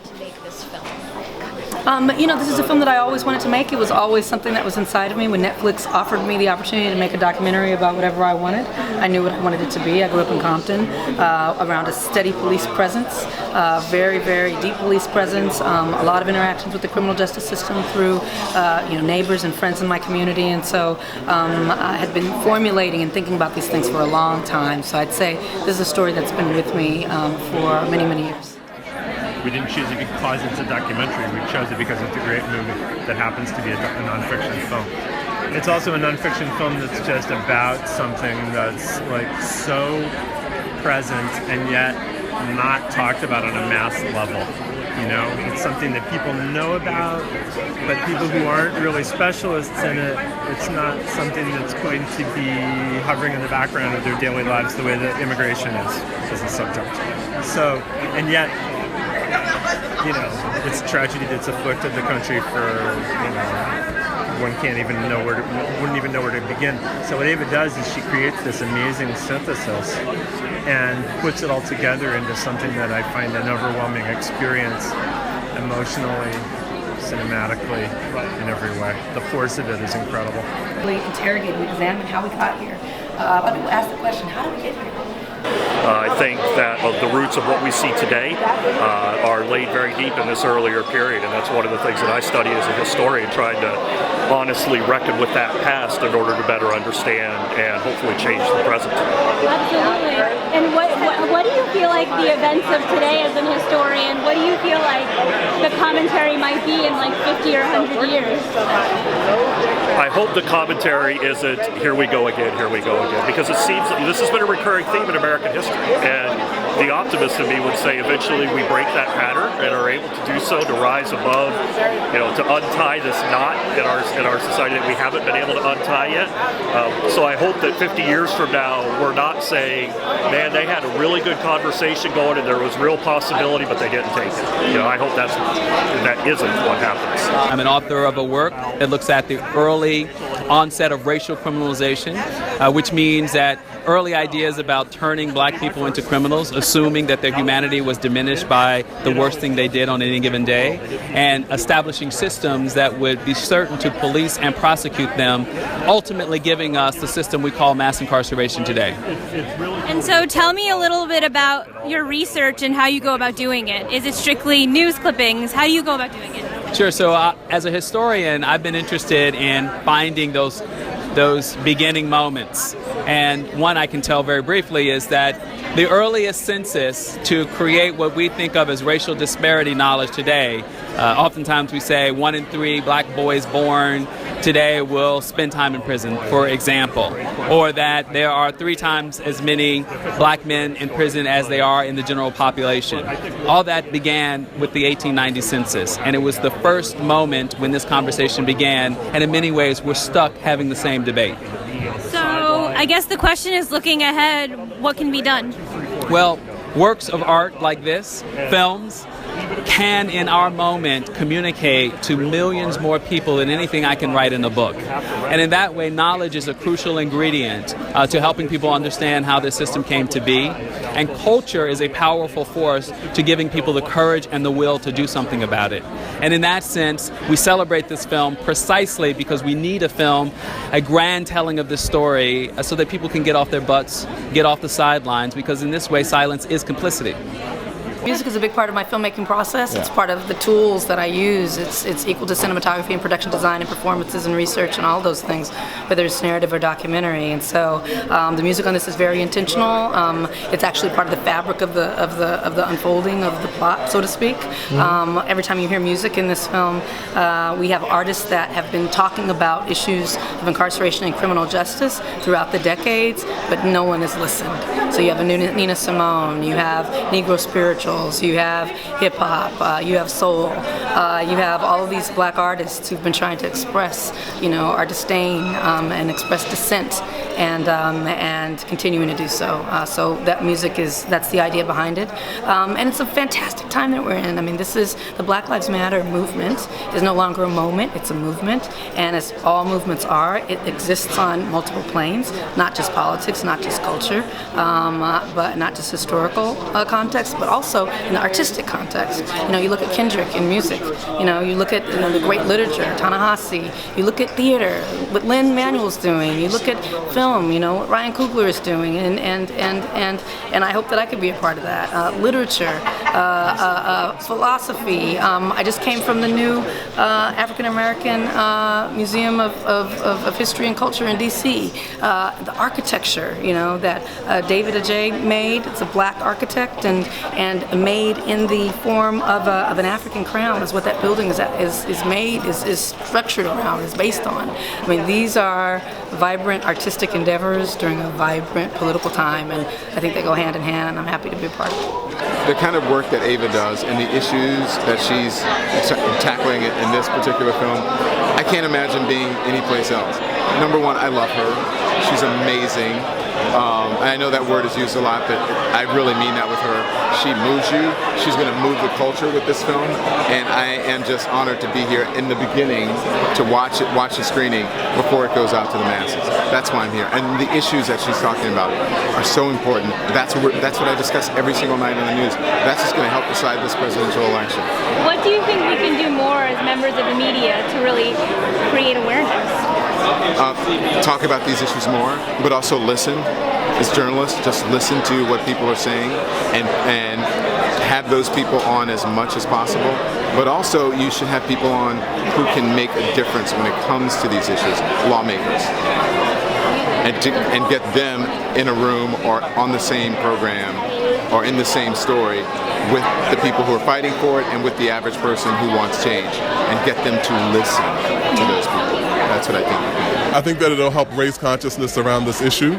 to make this film? This is a film that I always wanted to make. It was always something that was inside of me. When Netflix offered me the opportunity to make a documentary about whatever I wanted, I knew what I wanted it to be. I grew up in Compton, around a steady police presence, very, very deep police presence, a lot of interactions with the criminal justice system through neighbors and friends in my community, and so I had been formulating and thinking about these things for a long time. So I'd say this is a story that's been with me for many, many years. We didn't choose it because it's a documentary. We chose it because it's a great movie that happens to be a nonfiction film. It's also a nonfiction film that's just about something that's like so present and yet not talked about on a mass level. It's something that people know about, but people who aren't really specialists in it, it's not something that's going to be hovering in the background of their daily lives the way that immigration is as a subject. So, and yet, it's a tragedy that's afflicted the country for, one can't even know wouldn't even know where to begin. So what Ava does is she creates this amazing synthesis and puts it all together into something that I find an overwhelming experience, emotionally, cinematically, in every way. The force of it is incredible. We interrogate and examine how we got here. A lot of people ask the question, how did we get here? I think that the roots of what we see today are laid very deep in this earlier period, and that's one of the things that I study as a historian, trying to honestly reckon with that past in order to better understand and hopefully change the present. Absolutely. And what do you feel like the events of today as an historian, what do you feel like the commentary might be in like 50 or 100 years? I hope the commentary isn't, here we go again, because it seems that this has been a recurring theme in American history, and the optimist in me would say eventually we break that pattern and are able to do so, to rise above, to untie this knot in our society that we haven't been able to untie yet. So I hope that 50 years from now we're not saying, man, they had a really good conversation going and there was real possibility, but they didn't take it. I hope that isn't what happens. I'm an author of a work that looks at the early onset of racial criminalization, which means that early ideas about turning black people into criminals, assuming that their humanity was diminished by the worst thing they did on any given day, and establishing systems that would be certain to police and prosecute them, ultimately giving us the system we call mass incarceration today. And so tell me a little bit about your research and how you go about doing it. Is it strictly news clippings? How do you go about doing it? Sure. So as a historian, I've been interested in finding those beginning moments. And one I can tell very briefly is that the earliest census to create what we think of as racial disparity knowledge today, oftentimes we say 1 in 3 black boys born today will spend time in prison, for example, or that there are 3 times as many black men in prison as there are in the general population. All that began with the 1890 census, and it was the first moment when this conversation began, and in many ways we're stuck having the same debate. So I guess the question is, looking ahead, what can be done? Well, works of art like this, films, can in our moment communicate to millions more people than anything I can write in a book. And in that way, knowledge is a crucial ingredient to helping people understand how this system came to be. And culture is a powerful force to giving people the courage and the will to do something about it. And in that sense, we celebrate this film precisely because we need a film, a grand telling of the story, so that people can get off their butts, get off the sidelines, because in this way, silence is complicity. Music is a big part of my filmmaking process. It's part of the tools that I use. It's equal to cinematography and production design and performances and research and all those things, whether it's narrative or documentary. And so the music on this is very intentional. It's actually part of the fabric of the unfolding of the plot, so to speak. Every time you hear music in this film, we have artists that have been talking about issues of incarceration and criminal justice throughout the decades, but no one has listened. So you have a Nina Simone, you have Negro spirituals, you have hip hop, you have soul, you have all of these black artists who've been trying to express, our disdain and express dissent and continuing to do so. So that music that's the idea behind it, and it's a fantastic time that we're in. I mean, this is the Black Lives Matter movement is no longer a moment; it's a movement, and as all movements are, it exists on multiple planes, not just politics, not just culture, but not just historical context, but also in the artistic context. You know, you look at Kendrick in music. You know, you look at the great literature, Ta-Nehisi. You look at theater, what Lin-Manuel's doing. You look at film. You know, what Ryan Coogler is doing, and I hope that I could be a part of that. Literature, philosophy. I just came from the new African American Museum of History and Culture in D.C. The architecture, you know, that David Ajay made. It's a black architect and made in the form of an African crown is what that building is structured around, is based on. I mean, these are vibrant artistic endeavors during a vibrant political time, and I think they go hand in hand, and I'm happy to be a part of it. The kind of work that Ava does and the issues that she's tackling in this particular film, I can't imagine being anyplace else. Number one, I love her. She's amazing. And I know that word is used a lot, but I really mean that with her. She moves you. She's going to move the culture with this film, and I am just honored to be here in the beginning to watch the screening before it goes out to the masses. That's why I'm here. And the issues that she's talking about are so important. That's what I discuss every single night on the news. That's just going to help decide this presidential election. What do you think we can do more as members of the media to really create awareness? Talk about these issues more, but also listen. As journalists, just listen to what people are saying and have those people on as much as possible. But also, you should have people on who can make a difference when it comes to these issues, lawmakers, and get them in a room or on the same program or in the same story with the people who are fighting for it and with the average person who wants change, and get them to listen to those people. That's what I think. I think that it'll help raise consciousness around this issue.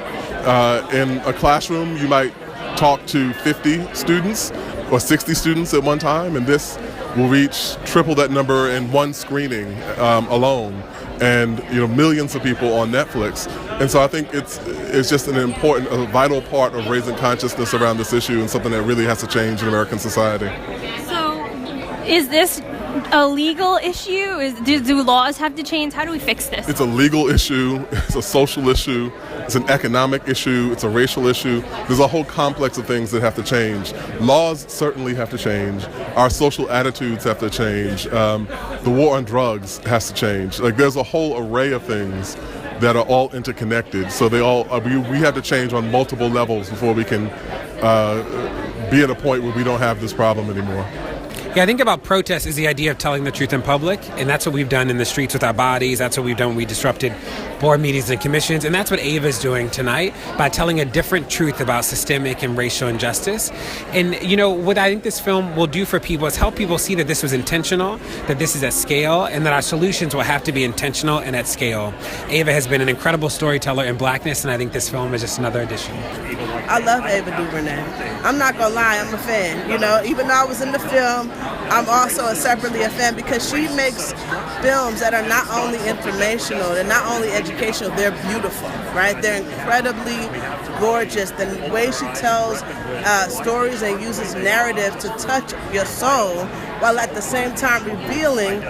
In a classroom, you might talk to 50 students or 60 students at one time, and this will reach triple that number in one screening alone, and millions of people on Netflix. And so I think it's just an important, a vital part of raising consciousness around this issue, and something that really has to change in American society. So, is this a legal issue? Do laws have to change? How do we fix this? It's a legal issue, it's a social issue, it's an economic issue, it's a racial issue. There's a whole complex of things that have to change. Laws certainly have to change. Our social attitudes have to change. The war on drugs has to change. Like, there's a whole array of things that are all interconnected. So they all we have to change on multiple levels before we can be at a point where we don't have this problem anymore. Yeah, I think about protest is the idea of telling the truth in public, and that's what we've done in the streets with our bodies. That's what we've done when we disrupted board meetings and commissions, and that's what Ava's doing tonight by telling a different truth about systemic and racial injustice. And, what I think this film will do for people is help people see that this was intentional, that this is at scale, and that our solutions will have to be intentional and at scale. Ava has been an incredible storyteller in Blackness, and I think this film is just another addition. I love Ava DuVernay. I'm not gonna lie, I'm a fan. Even though I was in the film, I'm also separately a fan because she makes films that are not only informational, they're not only educational, they're beautiful, right? They're incredibly gorgeous. The way she tells stories and uses narrative to touch your soul, while at the same time revealing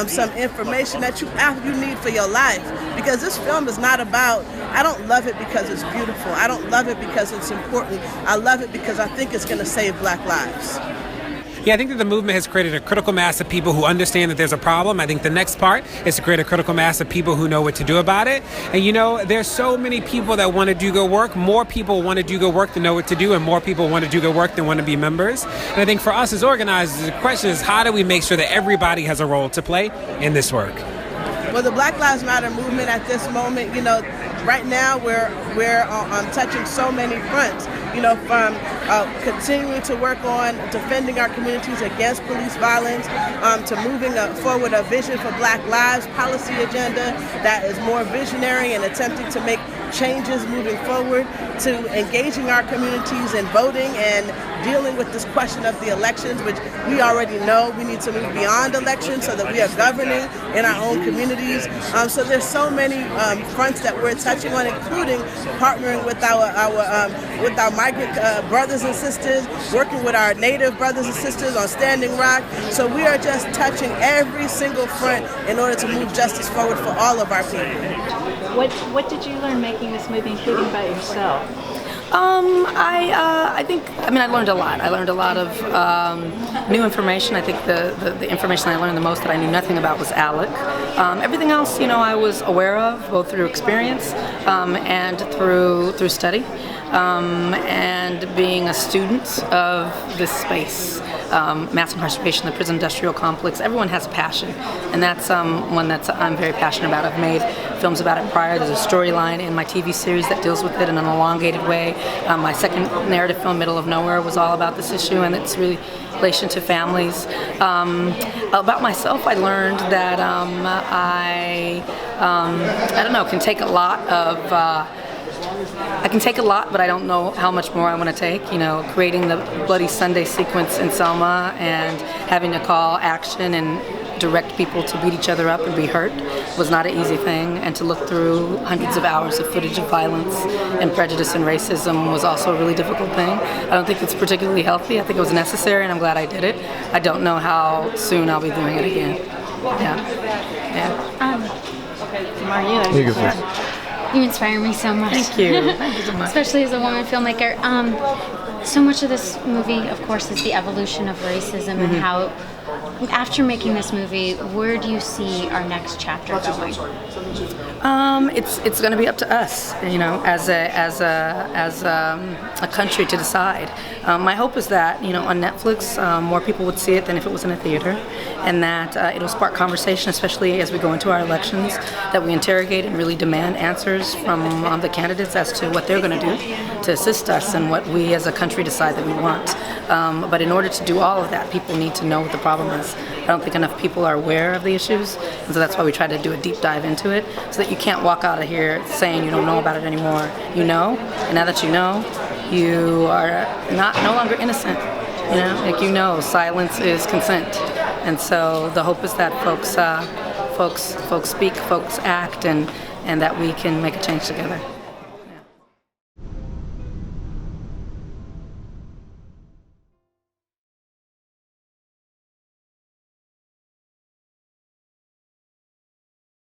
some information that you need for your life. Because this film is not about, I don't love it because it's beautiful. I don't love it because it's important. I love it because I think it's going to save Black lives. Yeah, I think that the movement has created a critical mass of people who understand that there's a problem. I think the next part is to create a critical mass of people who know what to do about it. And there's so many people that want to do good work. More people want to do good work than know what to do, and more people want to do good work than want to be members. And I think for us as organizers, the question is, how do we make sure that everybody has a role to play in this work? Well, the Black Lives Matter movement at this moment, right now we're touching so many fronts. From continuing to work on defending our communities against police violence, to moving forward a vision for Black lives policy agenda that is more visionary and attempting to make changes moving forward, to engaging our communities in voting and dealing with this question of the elections, which we already know we need to move beyond elections so that we are governing in our own communities. So there's so many fronts that we're touching on, including partnering with our migrant brothers and sisters, working with our Native brothers and sisters on Standing Rock. So we are just touching every single front in order to move justice forward for all of our people. What did you learn making this movie, including about yourself? I learned a lot. I learned a lot of new information. I think the information I learned the most that I knew nothing about was ALEC. Everything else, I was aware of, both through experience and through study, and being a student of this space. Mass incarceration, the prison industrial complex, everyone has a passion, and that's one that I'm very passionate about. I've made films about it prior. There's a storyline in my TV series that deals with it in an elongated way. My second narrative film, Middle of Nowhere, was all about this issue and its relation to families. About myself, I learned that can take a lot of I can take a lot, but I don't know how much more I want to take. Creating the Bloody Sunday sequence in Selma and having to call action and direct people to beat each other up and be hurt was not an easy thing. And to look through hundreds of hours of footage of violence and prejudice and racism was also a really difficult thing. I don't think it's particularly healthy. I think it was necessary, and I'm glad I did it. I don't know how soon I'll be doing it again. Maria, you inspire me so much. Thank you. Thank you so much. Especially as a woman filmmaker. So much of this movie, of course, is the evolution of racism and how, after making this movie, where do you see our next chapter going? It's going to be up to us, as a country to decide. My hope is that, on Netflix, more people would see it than if it was in a theater, and that it'll spark conversation, especially as we go into our elections, that we interrogate and really demand answers from the candidates as to what they're going to do to assist us in what we as a country decide that we want. But in order to do all of that, people need to know what the problem is. I don't think enough people are aware of the issues, and so that's why we try to do a deep dive into it, so that you can't walk out of here saying you don't know about it anymore. You know, and now that you know, you are no longer innocent. Silence is consent, and so the hope is that folks speak, folks act, and that we can make a change together.